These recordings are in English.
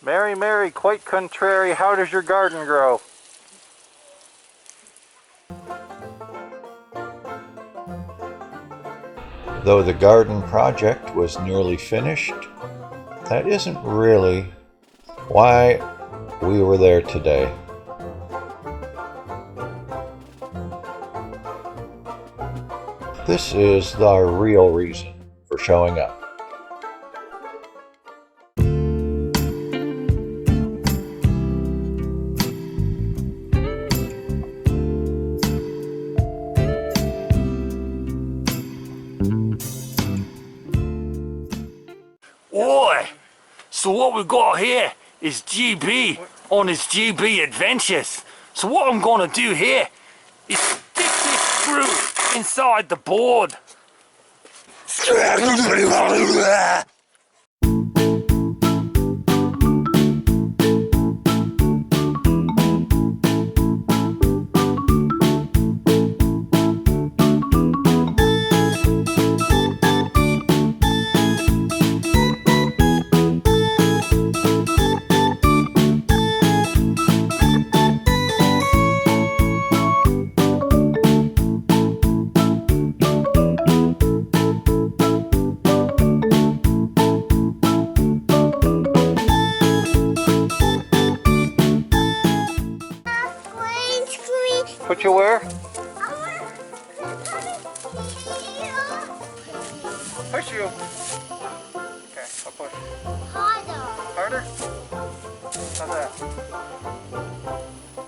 Mary, Mary, quite contrary, how does your garden grow? Though the garden project was nearly finished, that isn't really why we were there today. This is the real reason for showing up. Oi! So what we've got here is GB on his GB adventures. So what I'm gonna do here is stick this screw inside the board. Put you where? Push you. Okay, I'll push. Harder. Harder? How's that?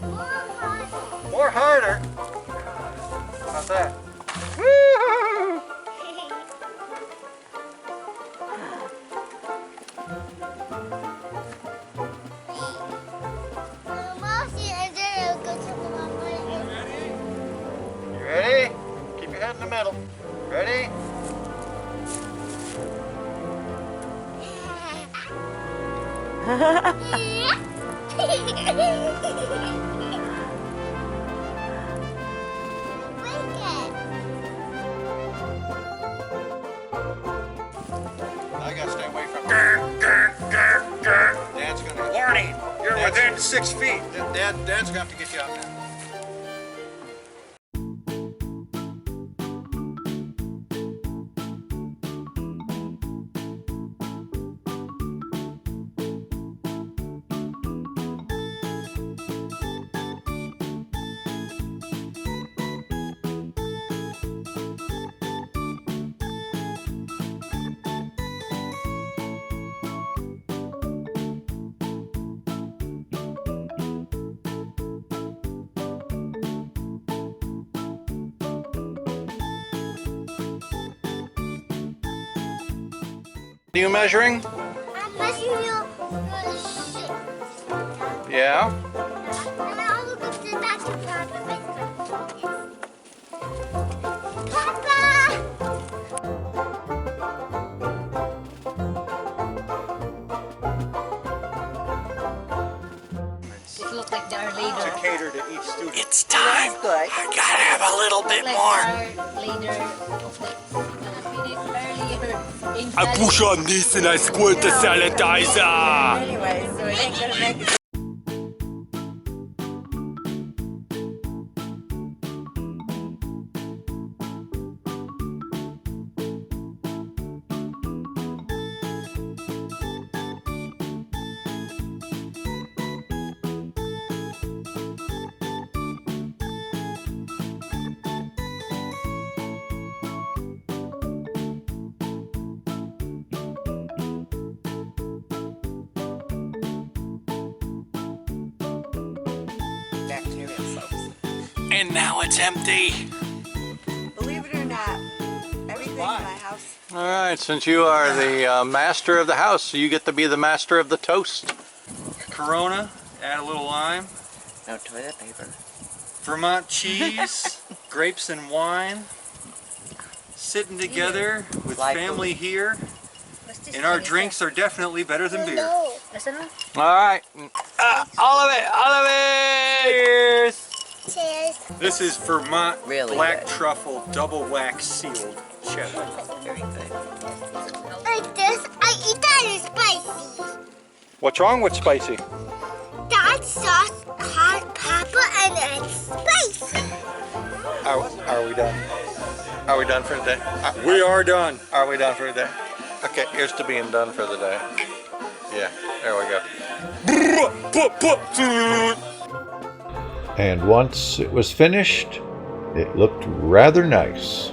More harder. More harder? How's that? Woo! Ready? Keep your head in the middle. Ready? I gotta stay away from Dad's gonna. Warning! You're within 6 feet. Dad's gonna have to get you out there. Are you measuring? I'm measuring your shit. Yeah. And I'll look at the back of Papa! It looks like they're later. To cater to each student. It's time. Good. I gotta have a little bit Like more. later of the finish earlier. I push on this and I squirt the sanitizer. Anyway, so it ain't gonna make it. And now it's empty. Believe it or not, everything in my house. All right, since you are the master of the house, you get to be the master of the toast. Corona, add a little lime. No toilet paper. Vermont cheese, grapes and wine. Sitting together with Like family here. And our drinks are definitely better than beer. No. All right, all of it, all of it. Cheers. Cheers. This is Vermont Really black good. truffle double wax sealed cheddar. Very good. Like this, I eat that What's wrong with spicy? That sauce has pepper and it's spicy. Are we done? Are we done for the day? We are done. Are we done for the day? Okay, here's to being done for the day. Yeah, there we go. And once it was finished, it looked rather nice.